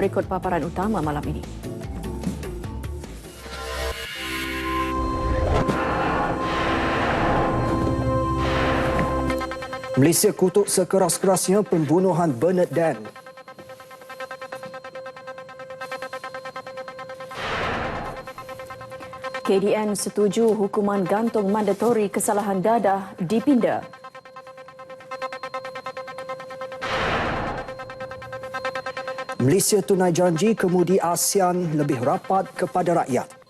Berikut paparan utama malam ini. Malaysia kutuk sekeras-kerasnya pembunuhan Bernard Dan. KDN setuju hukuman gantung mandatori kesalahan dadah dipinda. Malaysia tunai janji kemudi ASEAN lebih rapat kepada rakyat.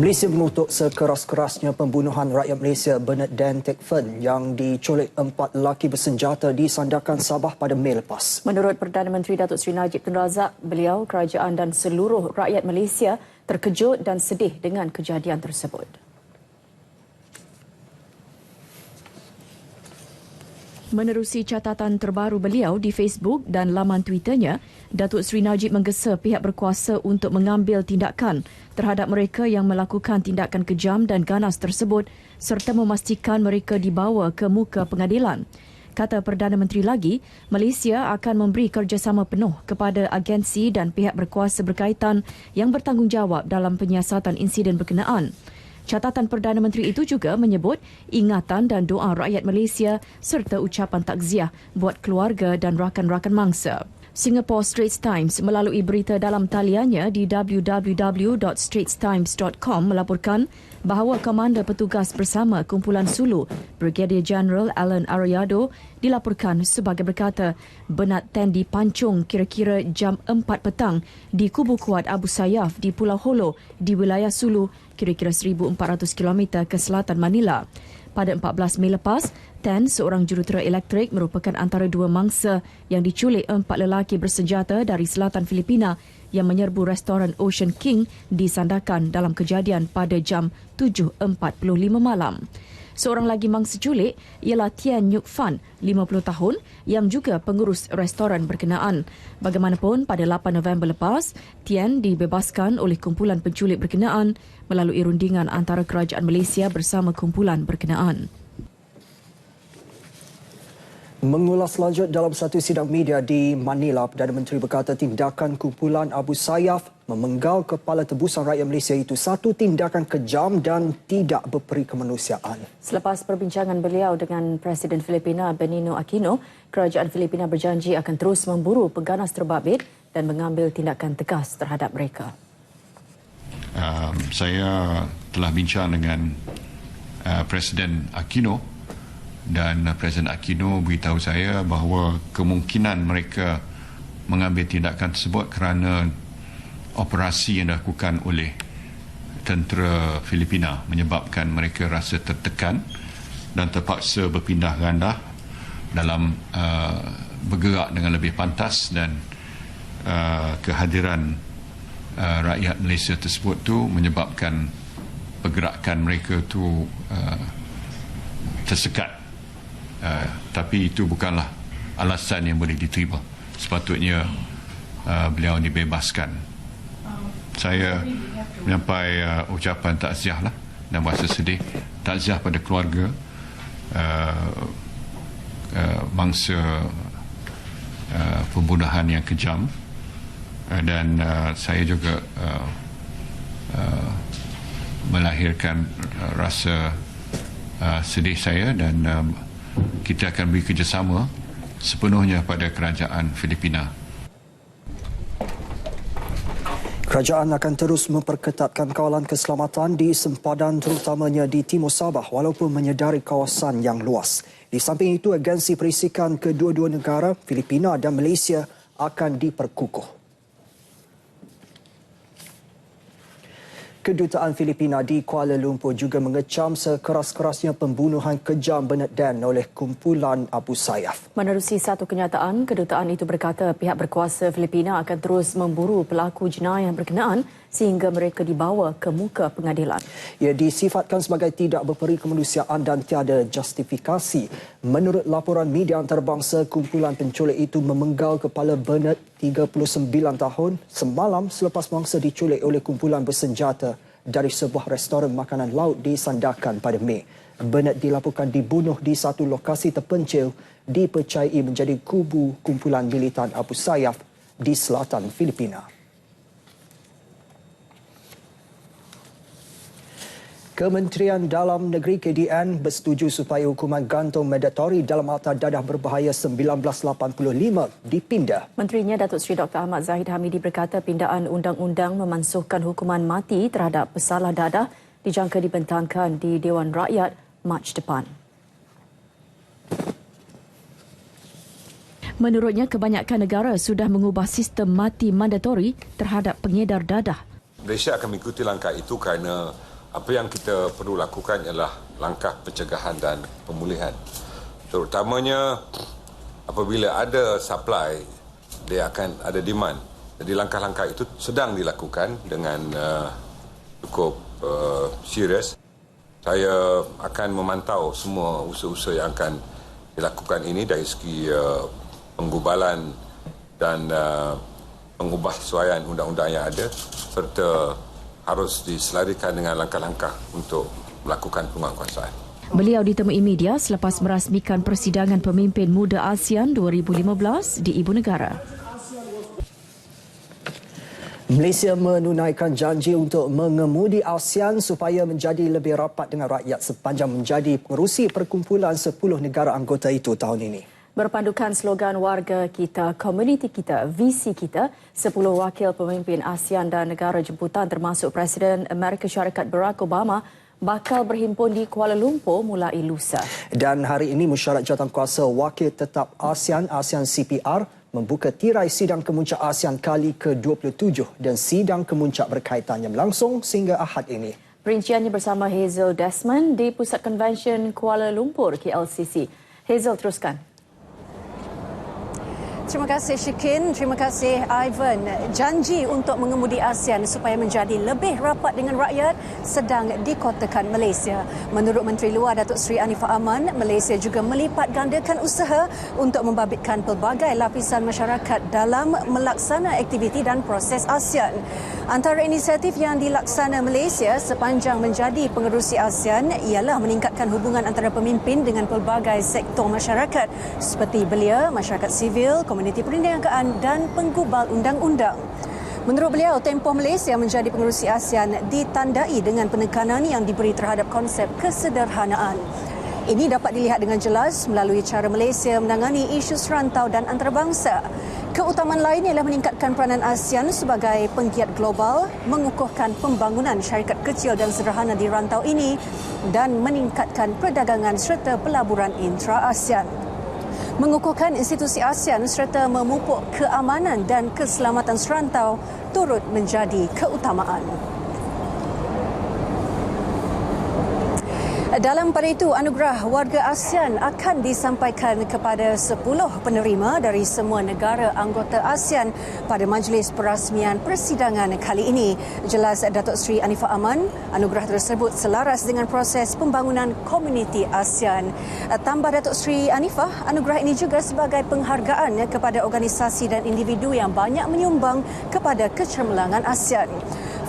Malaysia mengutuk sekeras-kerasnya pembunuhan rakyat Malaysia Bernard Dan Teck Fen yang diculik 4 lelaki bersenjata di Sandakan Sabah pada Mei lepas. Menurut Perdana Menteri Datuk Seri Najib Tun Razak, beliau, kerajaan dan seluruh rakyat Malaysia terkejut dan sedih dengan kejadian tersebut. Menerusi catatan terbaru beliau di Facebook dan laman Twitternya, Datuk Seri Najib menggesa pihak berkuasa untuk mengambil tindakan terhadap mereka yang melakukan tindakan kejam dan ganas tersebut serta memastikan mereka dibawa ke muka pengadilan. Kata Perdana Menteri lagi, Malaysia akan memberi kerjasama penuh kepada agensi dan pihak berkuasa berkaitan yang bertanggungjawab dalam penyiasatan insiden berkenaan. Catatan Perdana Menteri itu juga menyebut ingatan dan doa rakyat Malaysia serta ucapan takziah buat keluarga dan rakan-rakan mangsa. Singapore Straits Times melalui berita dalam taliannya di www.straitstimes.com melaporkan bahawa Komander Petugas Bersama Kumpulan Sulu, Brigadier General Alan Arayado, dilaporkan sebagai berkata Bernard Dan dipancung kira-kira jam 4 petang di Kubu Kuat Abu Sayyaf di Pulau Holo di wilayah Sulu, kira-kira 1,400 km ke selatan Manila. Pada 14 Mei lepas, Tan, seorang jurutera elektrik, merupakan antara dua mangsa yang diculik 4 lelaki bersenjata dari selatan Filipina yang menyerbu restoran Ocean King di Sandakan dalam kejadian pada jam 7.45 malam. Seorang lagi mangsa culik ialah Tian Nyuk Fan, 50 tahun, yang juga pengurus restoran berkenaan. Bagaimanapun, pada 8 November lepas, Tian dibebaskan oleh kumpulan penculik berkenaan melalui rundingan antara kerajaan Malaysia bersama kumpulan berkenaan. Mengulas lanjut dalam satu sidang media di Manila, Perdana Menteri berkata tindakan kumpulan Abu Sayyaf memenggal kepala tebusan rakyat Malaysia itu satu tindakan kejam dan tidak berperi kemanusiaan. Selepas perbincangan beliau dengan Presiden Filipina Benigno Aquino, kerajaan Filipina berjanji akan terus memburu pengganas terbabit dan mengambil tindakan tegas terhadap mereka. Saya telah bincang dengan Presiden Aquino dan Presiden Aquino beritahu saya bahawa kemungkinan mereka mengambil tindakan tersebut kerana operasi yang dilakukan oleh tentera Filipina menyebabkan mereka rasa tertekan dan terpaksa berpindah randah dalam bergerak dengan lebih pantas, dan kehadiran rakyat Malaysia tersebut tu menyebabkan pergerakan mereka tu tersekat. Tapi itu bukanlah alasan yang boleh diterima. Sepatutnya beliau dibebaskan. Saya menyampaikan ucapan takziah lah dan berasa sedih. Takziah pada keluarga mangsa pembunuhan yang kejam, dan saya juga melahirkan rasa sedih saya, dan kita akan beri kerjasama sepenuhnya pada kerajaan Filipina. Kerajaan akan terus memperketatkan kawalan keselamatan di sempadan terutamanya di Timur Sabah walaupun menyedari kawasan yang luas. Di samping itu, agensi perisikan kedua-dua negara, Filipina dan Malaysia, akan diperkukuh. Kedutaan Filipina di Kuala Lumpur juga mengecam sekeras-kerasnya pembunuhan kejam Bernard Dan oleh kumpulan Abu Sayyaf. Menerusi satu kenyataan, kedutaan itu berkata pihak berkuasa Filipina akan terus memburu pelaku jenayah berkenaan sehingga mereka dibawa ke muka pengadilan. Ia disifatkan sebagai tidak berperi kemanusiaan dan tiada justifikasi. Menurut laporan media antarabangsa, kumpulan penculik itu memenggal kepala Bernard, 39 tahun, semalam selepas mangsa diculik oleh kumpulan bersenjata dari sebuah restoran makanan laut di Sandakan pada Mei. Bernard dilaporkan dibunuh di satu lokasi terpencil dipercayai menjadi kubu kumpulan militan Abu Sayyaf di selatan Filipina. Kementerian Dalam Negeri KDN bersetuju supaya hukuman gantung mandatori dalam Akta Dadah Berbahaya 1985 dipindah. Menterinya Datuk Seri Dr. Ahmad Zahid Hamidi berkata pindaan undang-undang memansuhkan hukuman mati terhadap pesalah dadah dijangka dibentangkan di Dewan Rakyat Mac depan. Menurutnya, kebanyakan negara sudah mengubah sistem mati mandatori terhadap pengedar dadah. Malaysia akan mengikuti langkah itu kerana apa yang kita perlu lakukan ialah langkah pencegahan dan pemulihan. Terutamanya apabila ada supply, dia akan ada demand. Jadi langkah-langkah itu sedang dilakukan dengan cukup serius. Saya akan memantau semua usaha-usaha yang akan dilakukan ini dari segi penggubalan dan pengubahsuaian undang-undang yang ada serta harus diselarikan dengan langkah-langkah untuk melakukan penguatkuasaan. Beliau ditemui media selepas merasmikan persidangan pemimpin muda ASEAN 2015 di Ibu Negara. Malaysia menunaikan janji untuk mengemudi ASEAN supaya menjadi lebih rapat dengan rakyat sepanjang menjadi pengerusi perkumpulan 10 negara anggota itu tahun ini. Berpandukan slogan Warga Kita, Komuniti Kita, Visi Kita, 10 wakil pemimpin ASEAN dan negara jemputan termasuk Presiden Amerika Syarikat Barack Obama bakal berhimpun di Kuala Lumpur mulai lusa. Dan hari ini mesyuarat jawatankuasa wakil tetap ASEAN CPR membuka tirai sidang kemuncak ASEAN kali ke-27 dan sidang kemuncak berkaitannya berlangsung sehingga Ahad ini. Perinciannya bersama Hazel Desmond di Pusat Konvensyen Kuala Lumpur KLCC. Hazel, teruskan. Terima kasih Syikin, terima kasih Ivan. Janji untuk mengemudi ASEAN supaya menjadi lebih rapat dengan rakyat sedang dikotakan Malaysia. Menurut Menteri Luar Datuk Seri Anifah Aman, Malaysia juga melipat gandakan usaha untuk membabitkan pelbagai lapisan masyarakat dalam melaksana aktiviti dan proses ASEAN. Antara inisiatif yang dilaksana Malaysia sepanjang menjadi pengerusi ASEAN ialah meningkatkan hubungan antara pemimpin dengan pelbagai sektor masyarakat seperti belia, masyarakat sivil, komuniti perniagaan dan penggubal undang-undang. Menurut beliau, tempoh Malaysia menjadi pengerusi ASEAN ditandai dengan penekanan yang diberi terhadap konsep kesederhanaan. Ini dapat dilihat dengan jelas melalui cara Malaysia menangani isu serantau dan antarabangsa. Keutamaan lain ialah meningkatkan peranan ASEAN sebagai penggiat global, mengukuhkan pembangunan syarikat kecil dan sederhana di rantau ini dan meningkatkan perdagangan serta pelaburan intra-ASEAN. Mengukuhkan institusi ASEAN serta memupuk keamanan dan keselamatan serantau turut menjadi keutamaan. Dalam pada itu, anugerah warga ASEAN akan disampaikan kepada 10 penerima dari semua negara anggota ASEAN pada majlis perasmian persidangan kali ini. Jelas Datuk Seri Anifah Aman, anugerah tersebut selaras dengan proses pembangunan komuniti ASEAN. Tambah Datuk Seri Anifah, anugerah ini juga sebagai penghargaan kepada organisasi dan individu yang banyak menyumbang kepada kecemerlangan ASEAN.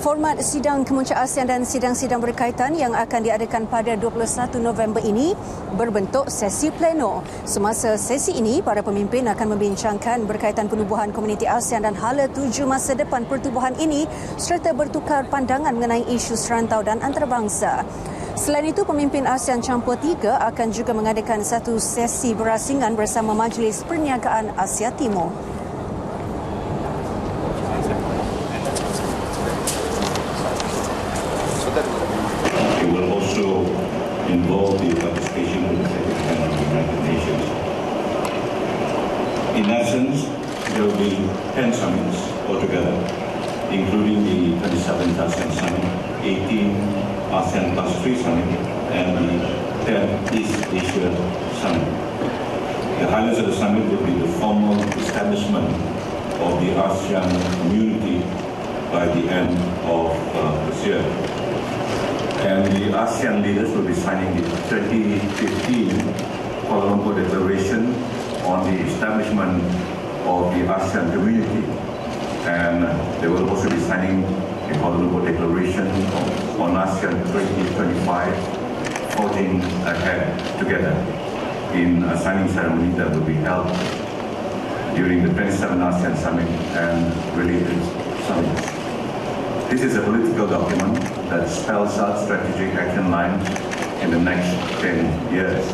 Format sidang kemuncak ASEAN dan sidang-sidang berkaitan yang akan diadakan pada 21 November ini berbentuk sesi pleno. Semasa sesi ini, para pemimpin akan membincangkan berkaitan penubuhan komuniti ASEAN dan hala tuju masa depan pertubuhan ini serta bertukar pandangan mengenai isu serantau dan antarabangsa. Selain itu, pemimpin ASEAN Campur 3 akan juga mengadakan satu sesi berasingan bersama Majlis Perniagaan Asia Timur. It will also involve the participation of the Secretary of the United Nations. In essence, there will be 10 summits altogether, including the 27th ASEAN Summit, 18 ASEAN Plus 3 Summit, and the 10th East Asia Summit. The highlights of the summit will be the formal establishment of the ASEAN community by the end of this year. And the ASEAN leaders will be signing the 2015 Kuala Lumpur Declaration on the establishment of the ASEAN community. And they will also be signing the Kuala Lumpur Declaration on ASEAN 2025, forging ahead together, in a signing ceremony that will be held during the 27th ASEAN Summit and related summits. This is a political document that spells out strategic action lines in the next 10 years.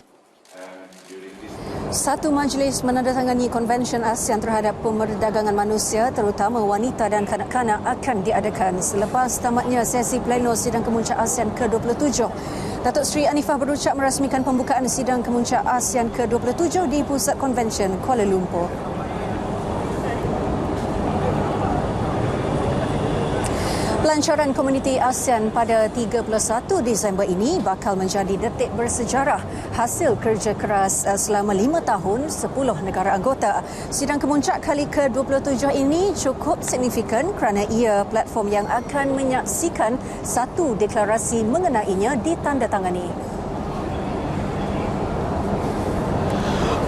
Satu majlis menandatangani Konvensyen ASEAN terhadap pemerdagangan manusia terutama wanita dan kanak-kanak akan diadakan selepas tamatnya sesi pleno Sidang Kemuncak ASEAN ke-27. Datuk Seri Anifah berucap merasmikan pembukaan Sidang Kemuncak ASEAN ke-27 di Pusat Konvensyen Kuala Lumpur. Pelancaran komuniti ASEAN pada 31 Disember ini bakal menjadi detik bersejarah hasil kerja keras selama 5 tahun 10 negara anggota. Sidang kemuncak kali ke-27 ini cukup signifikan kerana ia platform yang akan menyaksikan satu deklarasi mengenainya ditandatangani.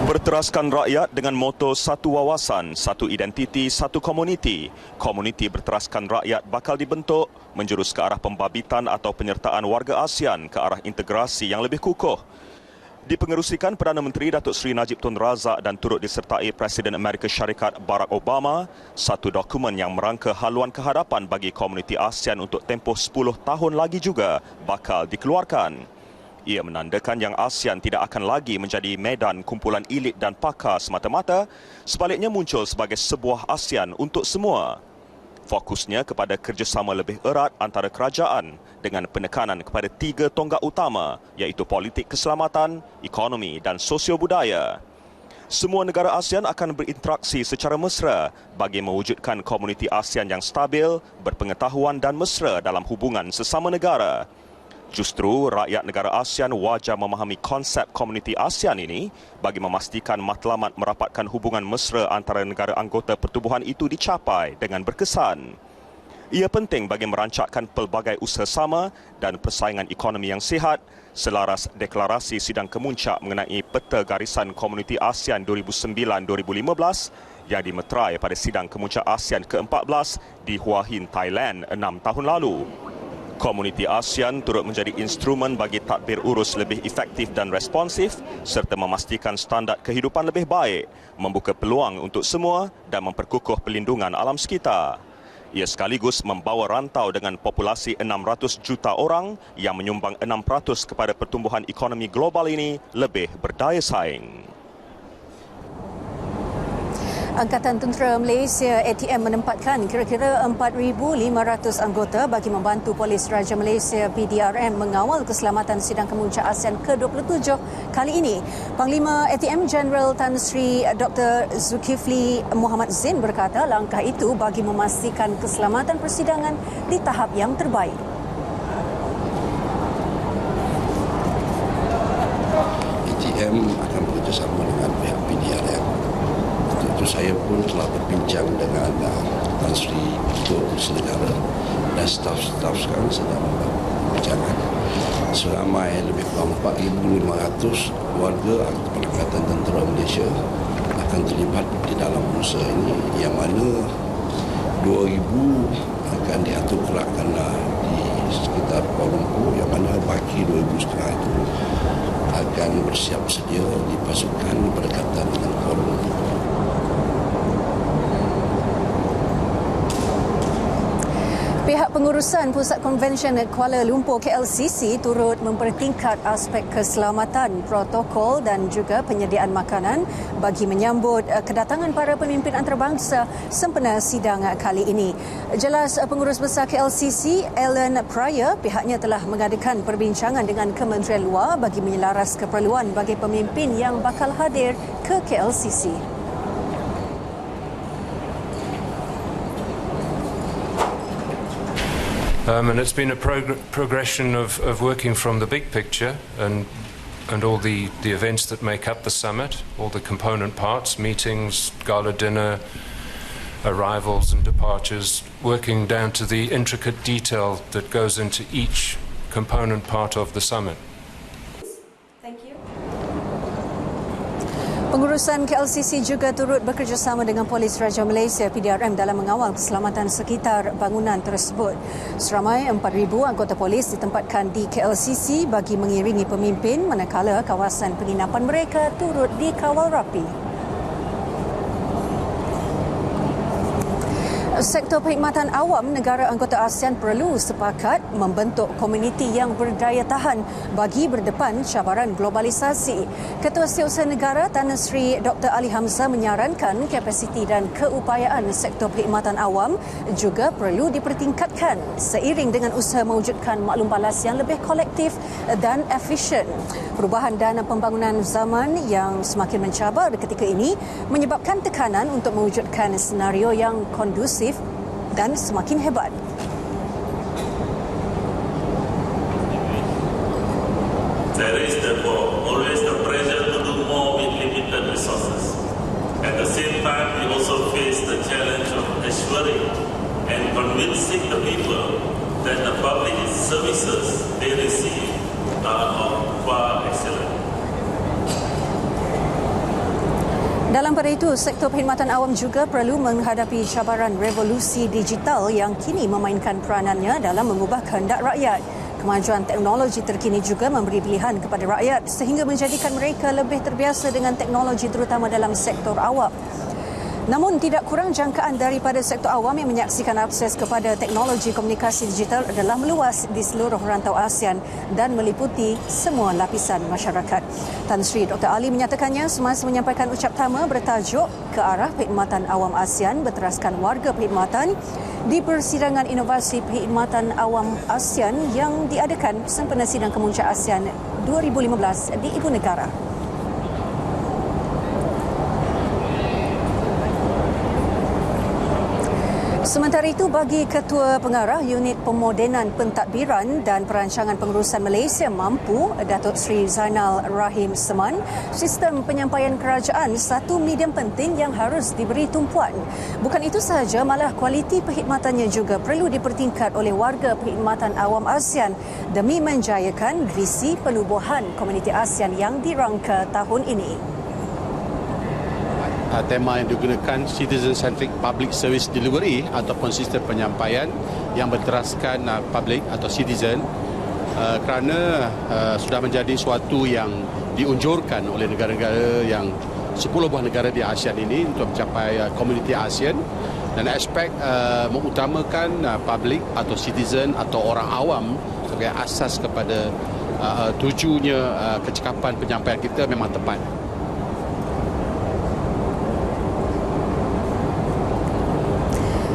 Berteraskan rakyat dengan moto satu wawasan, satu identiti, satu komuniti. Komuniti berteraskan rakyat bakal dibentuk menjurus ke arah pembabitan atau penyertaan warga ASEAN ke arah integrasi yang lebih kukuh. Dipengerusikan Perdana Menteri Datuk Seri Najib Tun Razak dan turut disertai Presiden Amerika Syarikat Barack Obama, satu dokumen yang merangka haluan kehadapan bagi komuniti ASEAN untuk tempoh 10 tahun lagi juga bakal dikeluarkan. Ia menandakan yang ASEAN tidak akan lagi menjadi medan kumpulan elit dan pakar semata-mata, sebaliknya muncul sebagai sebuah ASEAN untuk semua. Fokusnya kepada kerjasama lebih erat antara kerajaan dengan penekanan kepada 3 tonggak utama iaitu politik keselamatan, ekonomi dan sosio-budaya. Semua negara ASEAN akan berinteraksi secara mesra bagi mewujudkan komuniti ASEAN yang stabil, berpengetahuan dan mesra dalam hubungan sesama negara. Justru rakyat negara ASEAN wajar memahami konsep komuniti ASEAN ini bagi memastikan matlamat merapatkan hubungan mesra antara negara anggota pertubuhan itu dicapai dengan berkesan. Ia penting bagi merancangkan pelbagai usaha sama dan persaingan ekonomi yang sihat selaras deklarasi Sidang Kemuncak mengenai peta garisan komuniti ASEAN 2009-2015 yang dimeterai pada Sidang Kemuncak ASEAN ke-14 di Hua Hin, Thailand 6 tahun lalu. Komuniti ASEAN turut menjadi instrumen bagi tadbir urus lebih efektif dan responsif serta memastikan standard kehidupan lebih baik, membuka peluang untuk semua dan memperkukuh pelindungan alam sekitar. Ia sekaligus membawa rantau dengan populasi 600 juta orang yang menyumbang 6% kepada pertumbuhan ekonomi global ini lebih berdaya saing. Angkatan Tentera Malaysia ATM menempatkan kira-kira 4,500 anggota bagi membantu Polis Raja Malaysia PDRM mengawal keselamatan Sidang Kemuncak ASEAN ke-27 kali ini. Panglima ATM Jeneral Tan Sri Dr. Zulkifli Muhammad Zain berkata langkah itu bagi memastikan keselamatan persidangan di tahap yang terbaik. ATM akan bekerjasama dengan pihak PDRM. Saya pun telah berbincang dengan Tan Sri Ketua Kerusi Negara dan staf-staf sekarang sedang berbincang. Seramai lebih kurang 4,500 warga Angkatan Tentera Malaysia akan terlibat di dalam usaha ini, yang mana 2,000 akan diatur kelakkan di sekitar Kuala Lumpur, yang mana baki 2,500 itu akan bersiap sedia dipasukan berdekatan dengan Kuala Lumpur. Pihak pengurusan Pusat Konvensyen Kuala Lumpur KLCC turut mempertingkat aspek keselamatan, protokol dan juga penyediaan makanan bagi menyambut kedatangan para pemimpin antarabangsa sempena sidang kali ini. Jelas Pengurus Besar KLCC, Alan Pryor, pihaknya telah mengadakan perbincangan dengan Kementerian Luar bagi menyelaras keperluan bagi pemimpin yang bakal hadir ke KLCC. And it's been a progression of working from the big picture and all the events that make up the summit, all the component parts, meetings, gala dinner, arrivals and departures, working down to the intricate detail that goes into each component part of the summit. Pengurusan KLCC juga turut bekerjasama dengan Polis Raja Malaysia PDRM dalam mengawal keselamatan sekitar bangunan tersebut. Seramai 4,000 anggota polis ditempatkan di KLCC bagi mengiringi pemimpin manakala kawasan penginapan mereka turut dikawal rapi. Sektor perkhidmatan awam negara anggota ASEAN perlu sepakat membentuk komuniti yang berdaya tahan bagi berdepan cabaran globalisasi. Ketua Setiausaha Negara Tan Sri Dr. Ali Hamzah menyarankan kapasiti dan keupayaan sektor perkhidmatan awam juga perlu dipertingkatkan seiring dengan usaha mewujudkan maklum balas yang lebih kolektif dan efisien. Perubahan dan pembangunan zaman yang semakin mencabar ketika ini menyebabkan tekanan untuk mewujudkan senario yang kondusif dan semakin hebat. There is therefore always the pressure to do more with limited resources. At the same time, we also face the challenge of assuring and convincing the people that the public services they receive are of far excellent. Dalam pada itu, sektor perkhidmatan awam juga perlu menghadapi cabaran revolusi digital yang kini memainkan peranannya dalam mengubah kehendak rakyat. Kemajuan teknologi terkini juga memberi pilihan kepada rakyat sehingga menjadikan mereka lebih terbiasa dengan teknologi terutama dalam sektor awam. Namun tidak kurang jangkaan daripada sektor awam yang menyaksikan akses kepada teknologi komunikasi digital adalah meluas di seluruh rantau ASEAN dan meliputi semua lapisan masyarakat. Tan Sri Dr. Ali menyatakannya semasa menyampaikan ucap tama bertajuk ke arah perkhidmatan awam ASEAN berteraskan warga perkhidmatan di persidangan inovasi perkhidmatan awam ASEAN yang diadakan sempena sidang kemuncak ASEAN 2015 di Ibu Negara. Sementara itu, bagi Ketua Pengarah Unit Pemodenan Pentadbiran dan Perancangan Pengurusan Malaysia Mampu, Datuk Seri Zainal Rahim Seman, sistem penyampaian kerajaan satu medium penting yang harus diberi tumpuan. Bukan itu sahaja, malah kualiti perkhidmatannya juga perlu dipertingkat oleh warga perkhidmatan awam ASEAN demi menjayakan visi penubuhan komuniti ASEAN yang dirangka tahun ini. Tema yang digunakan citizen-centric public service delivery ataupun sistem penyampaian yang berteraskan public atau citizen kerana sudah menjadi suatu yang diunjurkan oleh negara-negara yang 10 buah negara di ASEAN ini untuk mencapai komuniti ASEAN dan aspek mengutamakan public atau citizen atau orang awam sebagai asas kepada tujunya kecekapan penyampaian kita memang tepat.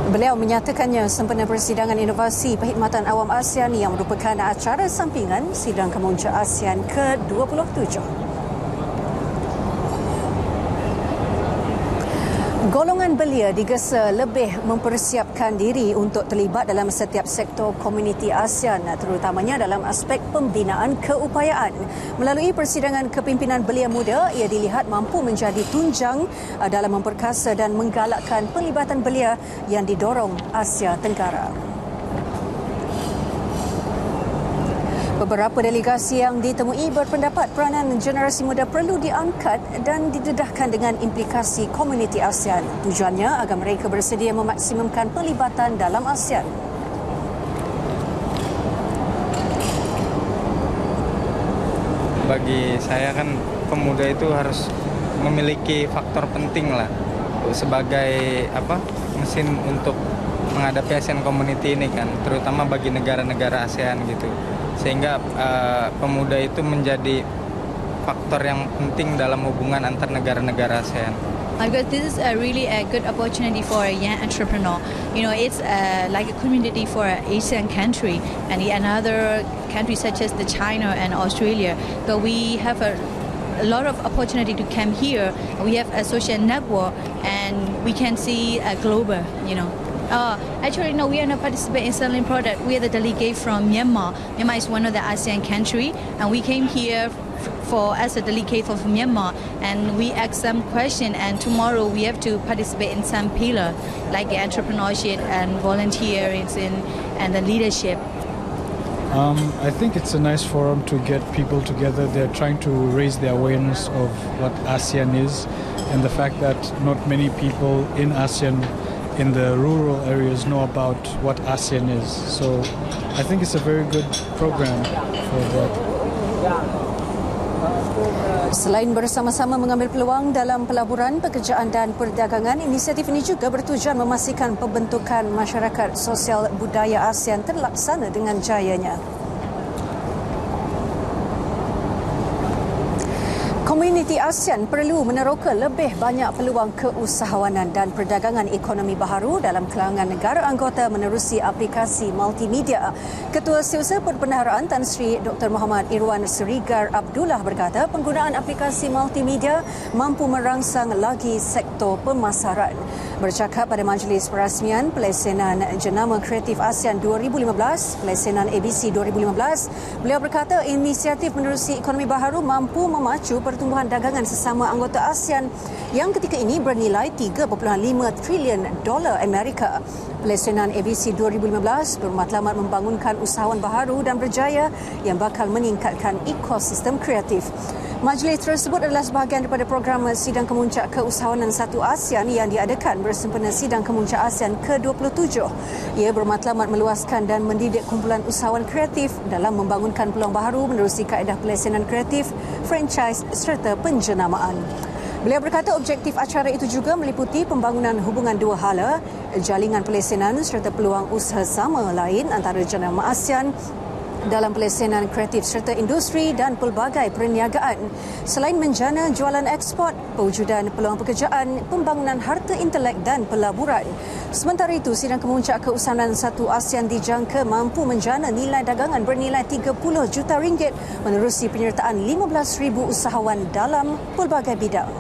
Beliau menyatakannya sempena persidangan inovasi perkhidmatan awam ASEAN yang merupakan acara sampingan sidang kemuncak ASEAN ke-27. Golongan belia digesa lebih mempersiapkan diri untuk terlibat dalam setiap sektor komuniti ASEAN, terutamanya dalam aspek pembinaan keupayaan. Melalui persidangan kepimpinan belia muda, ia dilihat mampu menjadi tunjang dalam memperkasa dan menggalakkan pelibatan belia yang didorong Asia Tenggara. Beberapa delegasi yang ditemui berpendapat peranan generasi muda perlu diangkat dan didedahkan dengan implikasi komuniti ASEAN. Tujuannya agar mereka bersedia memaksimumkan pelibatan dalam ASEAN. Bagi saya kan pemuda itu harus memiliki faktor penting lah sebagai mesin untuk menghadapi ASEAN Community ini kan, terutama bagi negara-negara ASEAN gitu. Sehingga pemuda itu menjadi faktor yang penting dalam hubungan antar negara-negara ASEAN. Because this is really a good opportunity for a young entrepreneur. You know, it's like a community for an Asian country and another countries such as the China and Australia. But we have a lot of opportunity to come here. We have a social network and we can see a global, you know. Actually, no, we are not participating in selling product. We are the delegate from Myanmar. Myanmar is one of the ASEAN country, and we came here for as a delegate of Myanmar, and we ask some question, and tomorrow we have to participate in some pillar like the entrepreneurship and volunteering and the leadership. I think it's a nice forum to get people together. They're trying to raise the awareness of what ASEAN is and the fact that not many people in ASEAN in the rural areas know about what ASEAN is. So I think it's a very good program for that. Selain bersama-sama mengambil peluang dalam pelaburan, pekerjaan dan perdagangan, inisiatif ini juga bertujuan memastikan pembentukan masyarakat sosial budaya ASEAN terlaksana dengan jayanya. Komuniti ASEAN perlu meneroka lebih banyak peluang keusahawanan dan perdagangan ekonomi baharu dalam kalangan negara anggota menerusi aplikasi multimedia. Ketua Setiausaha Perbendaharaan Tan Sri Dr. Muhammad Irwan Serigar Abdullah berkata penggunaan aplikasi multimedia mampu merangsang lagi sektor pemasaran. Bercakap pada majlis perasmian Pelesenan Jenama Kreatif ASEAN 2015, Pelesenan ABC 2015, beliau berkata inisiatif menerusi ekonomi baharu mampu memacu pertumbuhan dagangan sesama anggota ASEAN yang ketika ini bernilai $3.5 trilion Amerika. Pelesenan ABC 2015 bermatlamat membangunkan usahawan baharu dan berjaya yang bakal meningkatkan ekosistem kreatif. Majlis tersebut adalah sebahagian daripada program Sidang Kemuncak Keusahawanan Satu ASEAN yang diadakan bersempena Sidang Kemuncak ASEAN ke-27. Ia bermatlamat meluaskan dan mendidik kumpulan usahawan kreatif dalam membangunkan peluang baharu menerusi kaedah pelesenan kreatif, franchise serta penjenamaan. Beliau berkata objektif acara itu juga meliputi pembangunan hubungan dua hala, jalingan pelesenan serta peluang usaha sama lain antara jenama ASEAN dalam pelesenan kreatif serta industri dan pelbagai perniagaan. Selain menjana jualan ekspor, pewujudan peluang pekerjaan, pembangunan harta intelek dan pelaburan. Sementara itu, Sidang Kemuncak Keusahawanan Satu ASEAN dijangka mampu menjana nilai dagangan bernilai RM30 juta menerusi penyertaan 15,000 usahawan dalam pelbagai bidang.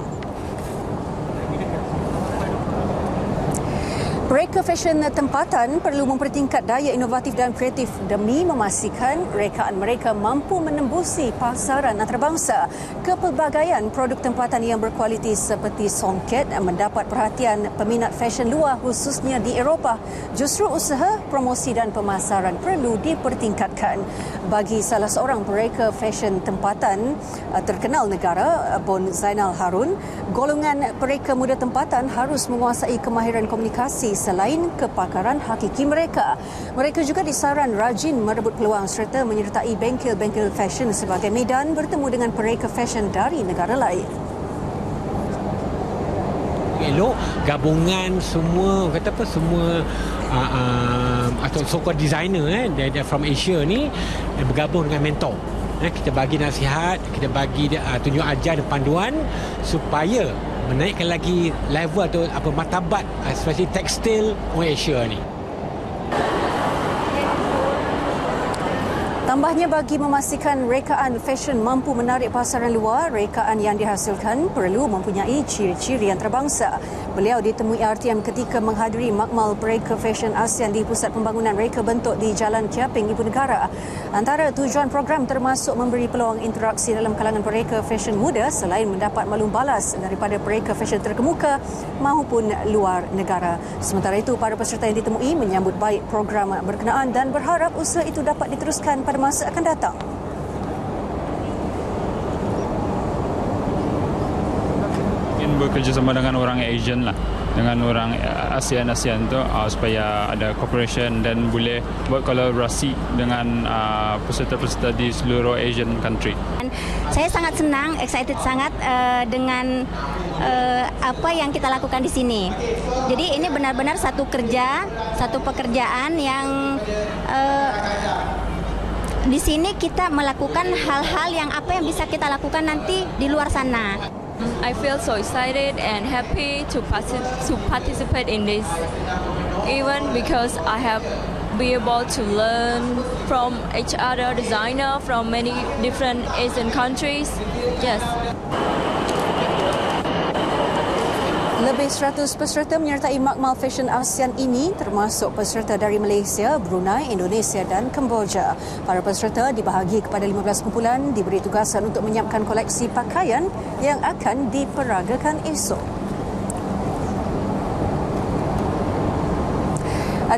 Reka fashion tempatan perlu mempertingkat daya inovatif dan kreatif demi memastikan rekaan mereka mampu menembusi pasaran antarabangsa. Kepelbagaian produk tempatan yang berkualiti seperti songket mendapat perhatian peminat fashion luar khususnya di Eropah. Justru usaha, promosi dan pemasaran perlu dipertingkatkan. Bagi salah seorang pereka fashion tempatan terkenal negara, Bon Zainal Harun, golongan pereka muda tempatan harus menguasai kemahiran komunikasi selain kepakaran hakiki mereka. Mereka juga disaran rajin merebut peluang serta menyertai bengkel-bengkel fashion sebagai medan bertemu dengan pereka fashion dari negara lain. Elok gabungan semua kata apa semua atau so-called designer from Asia ni bergabung dengan mentor. Kita bagi nasihat, kita bagi tunjuk ajar dan panduan supaya menaikkan lagi level atau martabat especially tekstil orang Asia ni. Tambahnya, bagi memastikan rekaan fashion mampu menarik pasaran luar, rekaan yang dihasilkan perlu mempunyai ciri-ciri antarabangsa. Beliau ditemui RTM ketika menghadiri makmal Pereka Fashion ASEAN di Pusat Pembangunan Reka Bentuk di Jalan Kiaping, Ibu Negara. Antara tujuan program termasuk memberi peluang interaksi dalam kalangan pereka fashion muda selain mendapat maklum balas daripada pereka fashion terkemuka maupun luar negara. Sementara itu, para peserta yang ditemui menyambut baik program berkenaan dan berharap usaha itu dapat diteruskan pada masa akan datang. Ingin bekerjasama dengan orang Asian lah, dengan orang ASEAN tu supaya ada cooperation dan boleh buat kolaborasi dengan peserta-peserta di seluruh Asian country. Saya sangat senang, excited sangat dengan apa yang kita lakukan di sini. Jadi ini benar-benar satu pekerjaan yang di sini kita melakukan hal-hal yang apa yang bisa kita lakukan nanti di luar sana. I feel so excited and happy to participate in this event because I have be able to learn from each other designer from many different Asian countries. Yes. Lebih 100 peserta menyertai Makmal Fashion ASEAN ini termasuk peserta dari Malaysia, Brunei, Indonesia dan Kemboja. Para peserta dibahagi kepada 15 kumpulan diberi tugasan untuk menyiapkan koleksi pakaian yang akan diperagakan esok.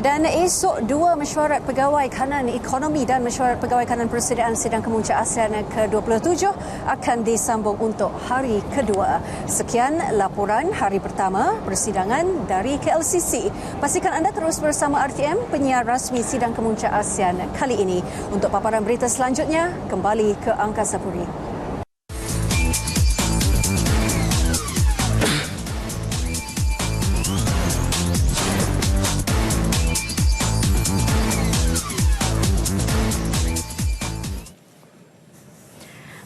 Dan esok dua mesyuarat pegawai kanan ekonomi dan mesyuarat pegawai kanan persediaan sidang kemuncak ASEAN ke-27 akan disambung untuk hari kedua. Sekian laporan hari pertama persidangan dari KLCC. Pastikan anda terus bersama RTM, penyiar rasmi sidang kemuncak ASEAN kali ini. Untuk paparan berita selanjutnya, kembali ke Angkasa Puri.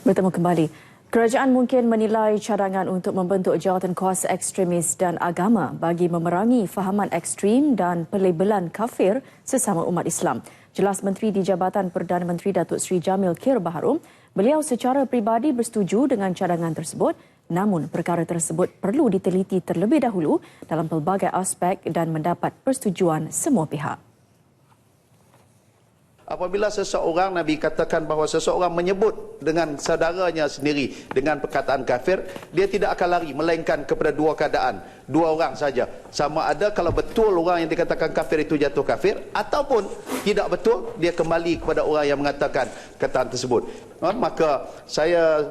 Bertemu kembali. Kerajaan mungkin menilai cadangan untuk membentuk jawatan kuasa ekstremis dan agama bagi memerangi fahaman ekstrim dan pelabelan kafir sesama umat Islam. Jelas Menteri di Jabatan Perdana Menteri Datuk Seri Jamil Khair Baharom, beliau secara peribadi bersetuju dengan cadangan tersebut, namun perkara tersebut perlu diteliti terlebih dahulu dalam pelbagai aspek dan mendapat persetujuan semua pihak. Apabila seseorang, Nabi katakan bahawa seseorang menyebut dengan saudaranya sendiri dengan perkataan kafir, dia tidak akan lari melainkan kepada dua keadaan, dua orang saja. Sama ada kalau betul orang yang dikatakan kafir itu jatuh kafir, ataupun tidak betul, dia kembali kepada orang yang mengatakan kataan tersebut. Maka saya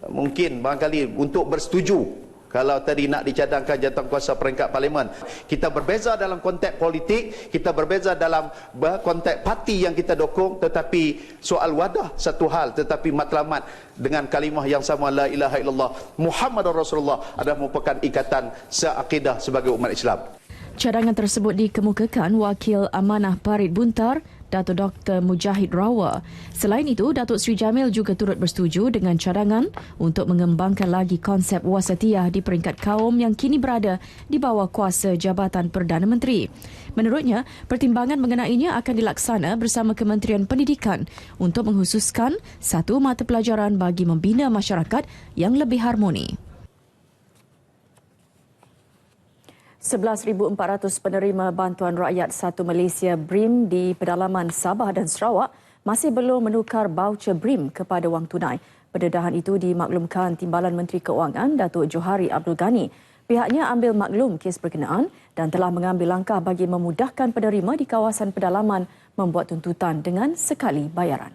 mungkin barangkali untuk bersetuju kalau tadi nak dicadangkan jawatankuasa peringkat parlimen. Kita berbeza dalam konteks politik, kita berbeza dalam konteks parti yang kita dukung, tetapi soal wadah satu hal, tetapi matlamat dengan kalimah yang sama, la ilaha illallah Muhammadur Rasulullah adalah merupakan ikatan seakidah sebagai umat Islam. Cadangan tersebut dikemukakan Wakil Amanah Parit Buntar, Datuk Dr. Mujahid Rawa. Selain itu, Datuk Seri Jamil juga turut bersetuju dengan cadangan untuk mengembangkan lagi konsep wasatiyah di peringkat kaum yang kini berada di bawah kuasa Jabatan Perdana Menteri. Menurutnya, pertimbangan mengenainya akan dilaksana bersama Kementerian Pendidikan untuk menghususkan satu mata pelajaran bagi membina masyarakat yang lebih harmoni. 11,400 penerima bantuan rakyat Satu Malaysia BRIM di pedalaman Sabah dan Sarawak masih belum menukar baucer BRIM kepada wang tunai. Pendedahan itu dimaklumkan Timbalan Menteri Keuangan Datuk Johari Abdul Ghani. Pihaknya ambil maklum kes berkenaan dan telah mengambil langkah bagi memudahkan penerima di kawasan pedalaman membuat tuntutan dengan sekali bayaran.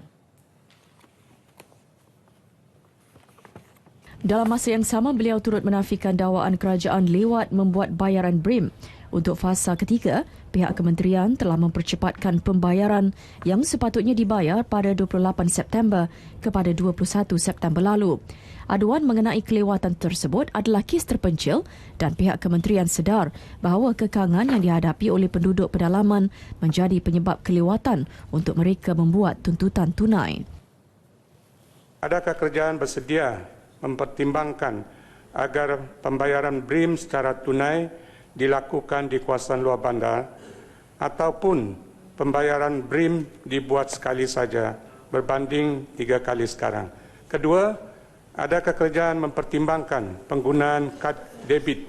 Dalam masa yang sama, beliau turut menafikan dakwaan kerajaan lewat membuat bayaran BRIM. Untuk fasa ketiga, pihak kementerian telah mempercepatkan pembayaran yang sepatutnya dibayar pada 28 September kepada 21 September lalu. Aduan mengenai kelewatan tersebut adalah kes terpencil dan pihak kementerian sedar bahawa kekangan yang dihadapi oleh penduduk pedalaman menjadi penyebab kelewatan untuk mereka membuat tuntutan tunai. Adakah kerajaan bersedia mempertimbangkan agar pembayaran BRIM secara tunai dilakukan di kawasan luar bandar ataupun pembayaran BRIM dibuat sekali saja berbanding 3 kali sekarang. Kedua, adakah kerajaan mempertimbangkan penggunaan kad debit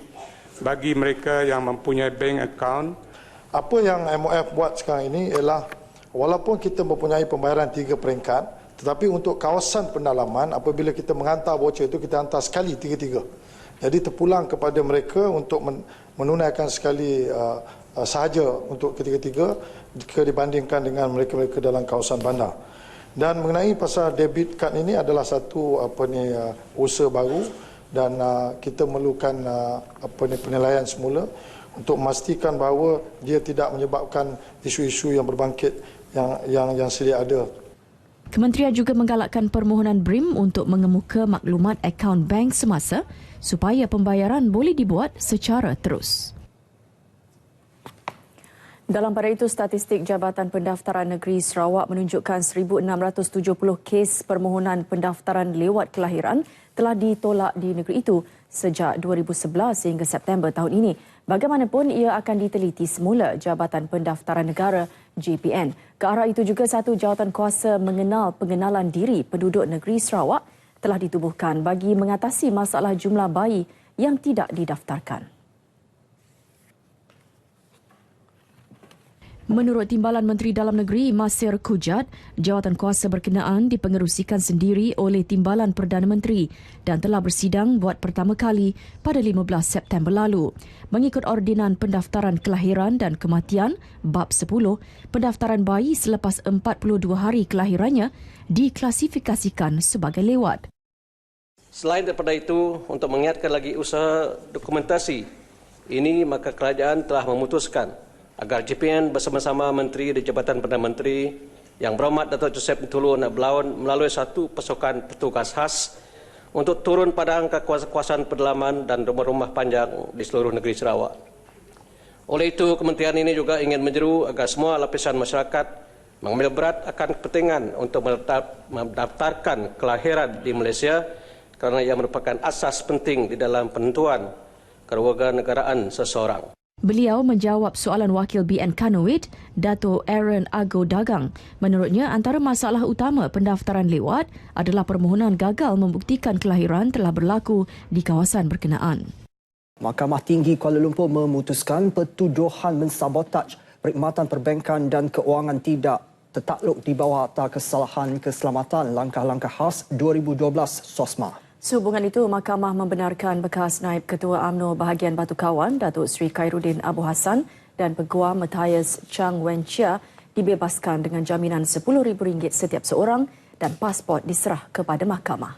bagi mereka yang mempunyai bank account? Apa yang MOF buat sekarang ini ialah walaupun kita mempunyai pembayaran 3 peringkat, tetapi untuk kawasan pendalaman, apabila kita menghantar voucher itu, kita hantar sekali 3-3. Jadi terpulang kepada mereka untuk menunaikan sekali sahaja untuk ketiga-tiga jika dibandingkan dengan mereka-mereka dalam kawasan bandar. Dan mengenai pasal debit card ini adalah satu usaha baru dan kita memerlukan penilaian semula untuk memastikan bahawa dia tidak menyebabkan isu-isu yang berbangkit yang sedia ada. Kementerian juga menggalakkan permohonan BRIM untuk mengemuka maklumat akaun bank semasa supaya pembayaran boleh dibuat secara terus. Dalam pada itu, statistik Jabatan Pendaftaran Negeri Sarawak menunjukkan 1,670 kes permohonan pendaftaran lewat kelahiran telah ditolak di negeri itu sejak 2011 hingga September tahun ini. Bagaimanapun, ia akan diteliti semula Jabatan Pendaftaran Negara JPN. Ke arah itu juga satu jawatan kuasa mengenal pengenalan diri penduduk negeri Sarawak telah ditubuhkan bagi mengatasi masalah jumlah bayi yang tidak didaftarkan. Menurut Timbalan Menteri Dalam Negeri Masir Kujat, jawatan kuasa berkenaan dipengerusikan sendiri oleh Timbalan Perdana Menteri dan telah bersidang buat pertama kali pada 15 September lalu. Mengikut ordinan pendaftaran kelahiran dan kematian bab 10, pendaftaran bayi selepas 42 hari kelahirannya diklasifikasikan sebagai lewat. Selain daripada itu, untuk mengingatkan lagi usaha dokumentasi ini, maka kerajaan telah memutuskan agar JPN bersama-sama Menteri di Jabatan Perdana Menteri Yang Berhormat Datuk Joseph Ntulu Anak Belawan melalui satu pasukan petugas khas untuk turun pada angka kawasan pedalaman dan rumah-rumah panjang di seluruh negeri Sarawak. Oleh itu, kementerian ini juga ingin menyeru agar semua lapisan masyarakat mengambil berat akan kepentingan untuk mendaftarkan kelahiran di Malaysia kerana ia merupakan asas penting di dalam penentuan kewarganegaraan seseorang. Beliau menjawab soalan wakil BN Kanowit, Dato' Aaron Ago Dagang. Menurutnya, antara masalah utama pendaftaran lewat adalah permohonan gagal membuktikan kelahiran telah berlaku di kawasan berkenaan. Mahkamah Tinggi Kuala Lumpur memutuskan pertuduhan mensabotaj perkhidmatan perbankan dan keuangan tidak tertakluk di bawah Akta Kesalahan Keselamatan Langkah-Langkah Khas 2012 SOSMA. Sehubungan itu, Mahkamah membenarkan bekas Naib Ketua UMNO Bahagian Batu Kawan, Datuk Seri Khairuddin Abu Hassan dan Peguam Matthias Chang Wen Chia dibebaskan dengan jaminan RM10,000 setiap seorang dan pasport diserah kepada mahkamah.